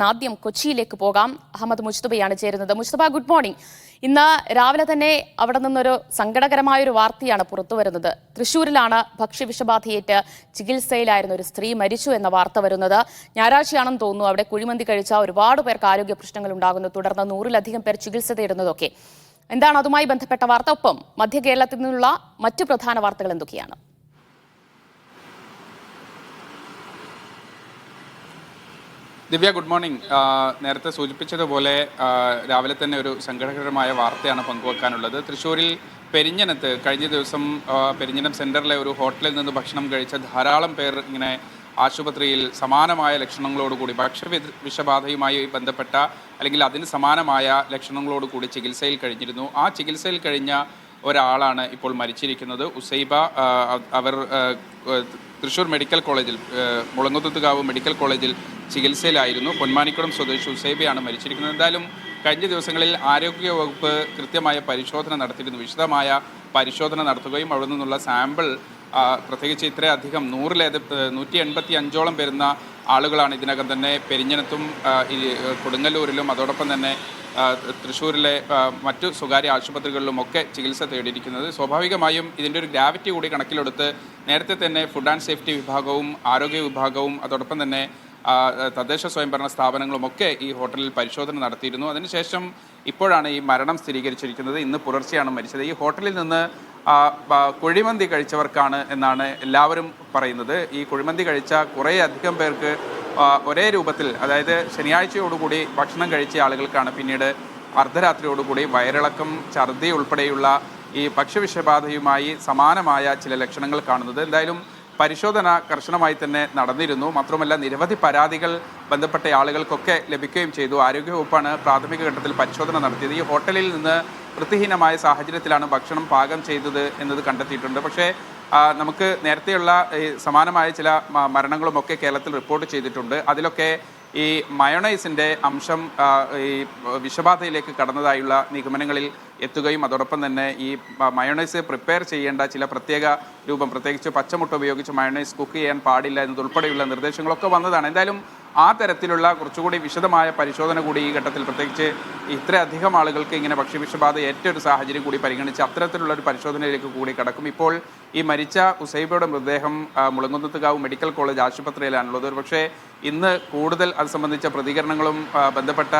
ആദ്യം കൊച്ചിയിലേക്ക് പോകാം. അഹമ്മദ് മുജ്തബയാണ് ചേരുന്നത്. Mojtaba, good morning. ഇന്ന് രാവിലെ തന്നെ അവിടെ നിന്നൊരു സങ്കടകരമായൊരു വാർത്തയാണ് പുറത്തു വരുന്നത്. തൃശ്ശൂരിലാണ് ഭക്ഷ്യവിഷബാധയേറ്റ് ചികിത്സയിലായിരുന്ന ഒരു സ്ത്രീ മരിച്ചു എന്ന വാർത്ത വരുന്നത്. ഞായറാഴ്ചയാണെന്ന് തോന്നുന്നു. അവിടെ കുഴിമന്തി കഴിച്ച ഒരുപാട് പേർക്ക് ആരോഗ്യ പ്രശ്നങ്ങൾ ഉണ്ടാകുന്നു. തുടർന്ന് 100-ലധികം പേർ ചികിത്സ തേടുന്നതൊക്കെ. എന്താണ് അതുമായി ബന്ധപ്പെട്ട വാർത്ത? ഒപ്പം മധ്യ കേരളത്തിൽ നിന്നുള്ള മറ്റു പ്രധാന വാർത്തകൾ എന്തൊക്കെയാണ്? ദിവ്യ, ഗുഡ് മോർണിംഗ്. നേരത്തെ സൂചിപ്പിച്ചതുപോലെ രാവിലെ തന്നെ ഒരു സങ്കടകരമായ വാർത്തയാണ് പങ്കുവെക്കാനുള്ളത്. തൃശ്ശൂരിൽ പെരിഞ്ഞനത്ത് കഴിഞ്ഞ ദിവസം പെരിഞ്ഞനം സെൻറ്ററിലെ ഒരു ഹോട്ടലിൽ നിന്ന് ഭക്ഷണം കഴിച്ച ധാരാളം പേർ ഇങ്ങനെ ആശുപത്രിയിൽ സമാനമായ ലക്ഷണങ്ങളോടുകൂടി വിഷബാധയുമായി ബന്ധപ്പെട്ട അല്ലെങ്കിൽ അതിന് സമാനമായ ലക്ഷണങ്ങളോടുകൂടി ചികിത്സയിൽ കഴിഞ്ഞിരുന്നു. ആ ചികിത്സയിൽ കഴിഞ്ഞ ഒരാളാണ് ഇപ്പോൾ മരിച്ചിരിക്കുന്നത്. ഉസൈബ. അവർ തൃശ്ശൂർ മെഡിക്കൽ കോളേജിൽ, മുളങ്കുത്തുകാവ് മെഡിക്കൽ കോളേജിൽ ചികിത്സയിലായിരുന്നു. പൊന്മാനിക്കുളം സ്വദേശി ഉസൈബയാണ് മരിച്ചിരിക്കുന്നത്. എന്തായാലും കഴിഞ്ഞ ദിവസങ്ങളിൽ ആരോഗ്യവകുപ്പ് കൃത്യമായ പരിശോധന നടത്തിയിരുന്നു. വിശദമായ പരിശോധന നടത്തുകയും അവിടെ നിന്നുള്ള സാമ്പിൾ, പ്രത്യേകിച്ച് ഇത്രയധികം 185ഓളം വരുന്ന ആളുകളാണ് ഇതിനകം തന്നെ പെരിഞ്ഞനത്തും കൊടുങ്ങല്ലൂരിലും അതോടൊപ്പം തന്നെ തൃശ്ശൂരിലെ മറ്റു സ്വകാര്യ ആശുപത്രികളിലുമൊക്കെ ചികിത്സ തേടിയിരിക്കുന്നത്. സ്വാഭാവികമായും ഇതിൻ്റെ ഒരു ഗ്രാവിറ്റി കൂടി കണക്കിലെടുത്ത് നേരത്തെ തന്നെ ഫുഡ് ആൻഡ് സേഫ്റ്റി വിഭാഗവും ആരോഗ്യ വിഭാഗവും അതോടൊപ്പം തന്നെ തദ്ദേശ സ്വയംഭരണ സ്ഥാപനങ്ങളുമൊക്കെ ഈ ഹോട്ടലിൽ പരിശോധന നടത്തിയിരുന്നു. അതിനുശേഷം ഇപ്പോഴാണ് ഈ മരണം സ്ഥിരീകരിച്ചിരിക്കുന്നത്. ഇന്ന് പുലർച്ചെയാണ് മരിച്ചത്. ഈ ഹോട്ടലിൽ നിന്ന് കുഴിമന്തി കഴിച്ചവർക്കാണ് എന്നാണ് എല്ലാവരും പറയുന്നത്. ഈ കുഴിമന്തി കഴിച്ച കുറേ അധികം പേർക്ക് ഒരേ രൂപത്തിൽ, അതായത് ശനിയാഴ്ചയോടുകൂടി ഭക്ഷണം കഴിച്ച ആളുകൾക്കാണ് പിന്നീട് അർദ്ധരാത്രിയോടുകൂടി വയറിളക്കം, ഛർദി ഉൾപ്പെടെയുള്ള ഈ ഭക്ഷ്യവിഷബാധയുമായി സമാനമായ ചില ലക്ഷണങ്ങൾ കാണുന്നത്. എന്തായാലും പരിശോധന കർശനമായി തന്നെ നടന്നിരുന്നു. മാത്രമല്ല നിരവധി പരാതികൾ ബന്ധപ്പെട്ട ആളുകൾക്കൊക്കെ ലഭിക്കുകയും ചെയ്തു. ആരോഗ്യവകുപ്പാണ് പ്രാഥമിക ഘട്ടത്തിൽ പരിശോധന നടത്തിയത്. ഈ ഹോട്ടലിൽ നിന്ന് വൃത്തിഹീനമായ സാഹചര്യത്തിലാണ് ഭക്ഷണം പാകം ചെയ്തത് എന്നത് കണ്ടെത്തിയിട്ടുണ്ട്. പക്ഷേ നമുക്ക് നേരത്തെയുള്ള സമാനമായ ചില മരണങ്ങളുമൊക്കെ കേരളത്തിൽ റിപ്പോർട്ട് ചെയ്തിട്ടുണ്ട്. അതിലൊക്കെ ഈ മയോണൈസിൻ്റെ അംശം ഈ വിഷബാധയിലേക്ക് കടന്നതായുള്ള നിഗമനങ്ങളിൽ എത്തുകയും അതോടൊപ്പം തന്നെ ഈ മയോണൈസ് പ്രിപ്പയർ ചെയ്യേണ്ട ചില പ്രത്യേക രൂപം, പ്രത്യേകിച്ച് പച്ചമുട്ട ഉപയോഗിച്ച് മയോണൈസ് കുക്ക് ചെയ്യാൻ പാടില്ല എന്നതുൾപ്പെടെയുള്ള നിർദ്ദേശങ്ങളൊക്കെ വന്നതാണ്. എന്തായാലും ആ തരത്തിലുള്ള കുറച്ചുകൂടി വിശദമായ പരിശോധന കൂടി ഈ ഘട്ടത്തിൽ, പ്രത്യേകിച്ച് ഇത്രയധികം ആളുകൾക്ക് ഇങ്ങനെ ഭക്ഷ്യവിഷബാധ ഏറ്റ ഒരു സാഹചര്യം കൂടി പരിഗണിച്ച് അത്തരത്തിലുള്ള ഒരു പരിശോധനയിലേക്ക് കൂടി കടക്കും. ഇപ്പോൾ ഈ മരിച്ച ഉസൈബയുടെ മൃതദേഹം മുളങ്കുന്നത്തുകാവ് മെഡിക്കൽ കോളേജ് ആശുപത്രിയിലാണുള്ളത്. പക്ഷേ ഇന്ന് കൂടുതൽ അത് സംബന്ധിച്ച പ്രതികരണങ്ങളും ബന്ധപ്പെട്ട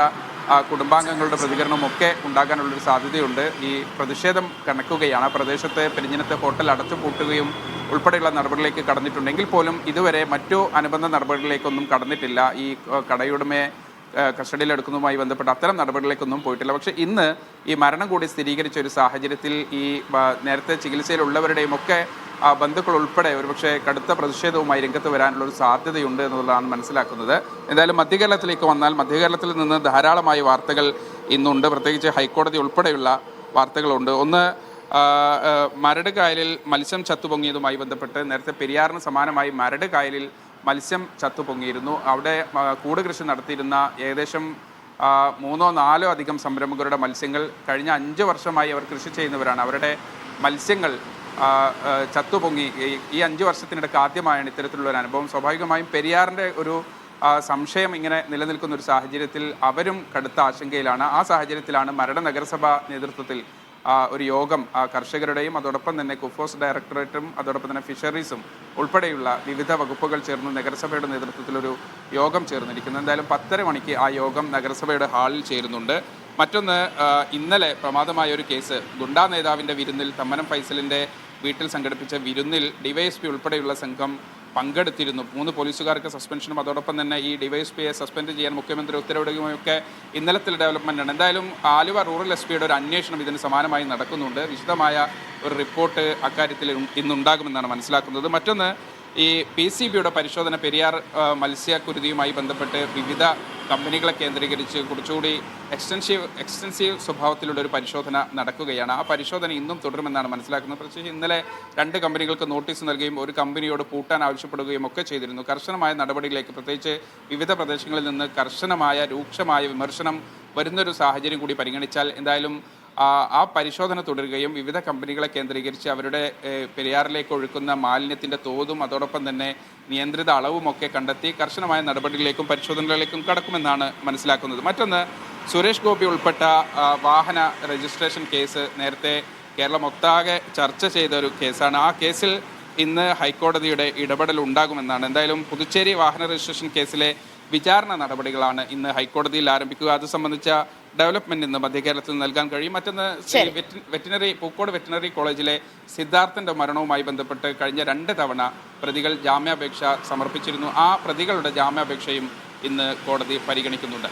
കുടുംബാംഗങ്ങളുടെ പ്രതികരണവും ഒക്കെ ഉണ്ടാകാനുള്ളൊരു സാധ്യതയുണ്ട്. ഈ പ്രതിഷേധം കണക്കുകയാണ്. പ്രദേശത്തെ പെരിഞ്ഞനത്തെ ഹോട്ടൽ അടച്ചുപൂട്ടുകയും ഉൾപ്പെടെയുള്ള നടപടികളിലേക്ക് കടന്നിട്ടുണ്ടെങ്കിൽ പോലും ഇതുവരെ മറ്റു അനുബന്ധ നടപടികളിലേക്കൊന്നും കടന്നിട്ടില്ല. ഈ കടയുടമയെ കസ്റ്റഡിയിലെടുക്കുന്നതുമായി ബന്ധപ്പെട്ട അത്തരം നടപടികളിലേക്കൊന്നും പോയിട്ടില്ല. പക്ഷേ ഇന്ന് ഈ മരണം കൂടി സ്ഥിരീകരിച്ച ഒരു സാഹചര്യത്തിൽ ഈ നേരത്തെ ചികിത്സയിലുള്ളവരുടെയും ഒക്കെ ബന്ധുക്കൾ ഉൾപ്പെടെ ഒരുപക്ഷെ കടുത്ത പ്രതിഷേധവുമായി രംഗത്ത് വരാനുള്ള ഒരു സാധ്യതയുണ്ട് എന്നുള്ളതാണ് മനസ്സിലാക്കുന്നത്. എന്തായാലും മധ്യകേരളത്തിലേക്ക് വന്നാൽ മധ്യകേരളത്തിൽ നിന്ന് ധാരാളമായ വാർത്തകൾ ഇന്നുണ്ട്. പ്രത്യേകിച്ച് ഹൈക്കോടതി ഉൾപ്പെടെയുള്ള വാർത്തകളുണ്ട്. ഒന്ന്, മരട് കായലിൽ മത്സ്യം ചത്തുപൊങ്ങിയതുമായി ബന്ധപ്പെട്ട് നേരത്തെ പെരിയാറിന് സമാനമായി മരട് കായലിൽ മത്സ്യം ചത്തുപൊങ്ങിയിരുന്നു. അവിടെ കൂട് കൃഷി നടത്തിയിരുന്ന ഏകദേശം 3-4 അധികം സംരംഭകരുടെ മത്സ്യങ്ങൾ കഴിഞ്ഞ 5 വർഷമായി അവർ കൃഷി ചെയ്യുന്നവരാണ്. അവരുടെ മത്സ്യങ്ങൾ ചത്തുപൊങ്ങി. ഈ 5 വർഷത്തിനിടയ്ക്ക് ആദ്യമായാണ് ഇത്തരത്തിലുള്ള ഒരു അനുഭവം. സ്വാഭാവികമായും പെരിയാറിൻ്റെ ഒരു സംശയം ഇങ്ങനെ നിലനിൽക്കുന്ന ഒരു സാഹചര്യത്തിൽ അവരും കടുത്ത ആശങ്കയിലാണ്. ആ സാഹചര്യത്തിലാണ് മരട് നഗരസഭ നേതൃത്വത്തിൽ ഒരു യോഗം കർഷകരുടെയും അതോടൊപ്പം തന്നെ കുഫോസ് ഡയറക്ടറേറ്റും അതോടൊപ്പം തന്നെ ഫിഷറീസും ഉൾപ്പെടെയുള്ള വിവിധ വകുപ്പുകൾ ചേർന്ന് നഗരസഭയുടെ നേതൃത്വത്തിലൊരു യോഗം ചേർന്നിരിക്കുന്നു. എന്തായാലും 10:30 മണിക്ക് ആ യോഗം നഗരസഭയുടെ ഹാളിൽ ചേരുന്നുണ്ട്. മറ്റൊന്ന്, ഇന്നലെ പ്രമാദമായ ഒരു കേസ്, ഗുണ്ടാ നേതാവിൻ്റെ വിരുന്നിൽ, തമ്മനം ഫൈസലിൻ്റെ വീട്ടിൽ സംഘടിപ്പിച്ച വിരുന്നിൽ ഡിവൈഎസ്പി ഉൾപ്പെടെയുള്ള സംഘം പങ്കെടുത്തിരുന്നു. 3 പോലീസുകാർക്ക് സസ്പെൻഷനും അതോടൊപ്പം തന്നെ ഈ ഡിവൈഎസ്പിയെ സസ്പെൻഡ് ചെയ്യാൻ മുഖ്യമന്ത്രി ഉത്തരവിടുകയുമൊക്കെ ഇന്നലത്തെ ഡെവലപ്മെൻ്റാണ്. എന്തായാലും ആലുവ റൂറൽ എസ്.പിയുടെ ഒരു അന്വേഷണം ഇതിന് സമാനമായി നടക്കുന്നുണ്ട്. വിശദമായ ഒരു റിപ്പോർട്ട് അക്കാര്യത്തിൽ ഇന്നുണ്ടാകുമെന്നാണ് മനസ്സിലാക്കുന്നത്. മറ്റൊന്ന്, ഈ PCBയുടെ പരിശോധന പെരിയാർ മത്സ്യക്കുരുതിയുമായി ബന്ധപ്പെട്ട് വിവിധ കമ്പനികളെ കേന്ദ്രീകരിച്ച് കുറച്ചുകൂടി എക്സ്റ്റൻസീവ് സ്വഭാവത്തിലുള്ള ഒരു പരിശോധന നടക്കുകയാണ്. ആ പരിശോധന ഇന്നും തുടരുമെന്നാണ് മനസ്സിലാക്കുന്നത്. പ്രത്യേകിച്ച് ഇന്നലെ 2 കമ്പനികൾക്ക് നോട്ടീസ് നൽകുകയും ഒരു കമ്പനിയോട് പൂട്ടാൻ ആവശ്യപ്പെടുകയും ഒക്കെ ചെയ്തിരുന്നു. കർശനമായ നടപടിയിലേക്ക്, പ്രത്യേകിച്ച് വിവിധ പ്രദേശങ്ങളിൽ നിന്ന് കർശനമായ രൂക്ഷമായ വിമർശനം വരുന്നൊരു സാഹചര്യം കൂടി പരിഗണിച്ചാൽ എന്തായാലും ആ പരിശോധന തുടരുകയും വിവിധ കമ്പനികളെ കേന്ദ്രീകരിച്ച് അവരുടെ പെരിയാറിലേക്ക് ഒഴുക്കുന്ന മാലിന്യത്തിൻ്റെ തോതും അതോടൊപ്പം തന്നെ നിയന്ത്രിത അളവുമൊക്കെ കണ്ടെത്തി കർശനമായ നടപടികളിലേക്കും പരിശോധനകളിലേക്കും കടക്കുമെന്നാണ് മനസ്സിലാക്കുന്നത്. മറ്റൊന്ന്, സുരേഷ് ഗോപി ഉൾപ്പെട്ട വാഹന രജിസ്ട്രേഷൻ കേസ് നേരത്തെ കേരളം ഒട്ടാകെ ചർച്ച ചെയ്ത ഒരു കേസാണ്. ആ കേസിൽ ഇന്ന് ഹൈക്കോടതിയുടെ ഇടപെടൽ ഉണ്ടാകുമെന്നാണ്. എന്തായാലും പുതുച്ചേരി വാഹന രജിസ്ട്രേഷൻ കേസിലെ വിചാരണ നടപടികളാണ് ഇന്ന് ഹൈക്കോടതിയിൽ ആരംഭിക്കുക. അത് സംബന്ധിച്ച ഡെവലപ്മെന്റ് ഇന്ന് മധ്യ കേരളത്തിൽ നൽകാൻ കഴിയും. മറ്റൊന്ന്, പൂക്കോട് വെറ്റിനറി കോളേജിലെ സിദ്ധാർത്ഥന്റെ മരണവുമായി ബന്ധപ്പെട്ട് കഴിഞ്ഞ 2 തവണ പ്രതികൾ ജാമ്യാപേക്ഷ സമർപ്പിച്ചിരുന്നു. ആ പ്രതികളുടെ ജാമ്യാപേക്ഷയും ഇന്ന് കോടതി പരിഗണിക്കുന്നുണ്ട്.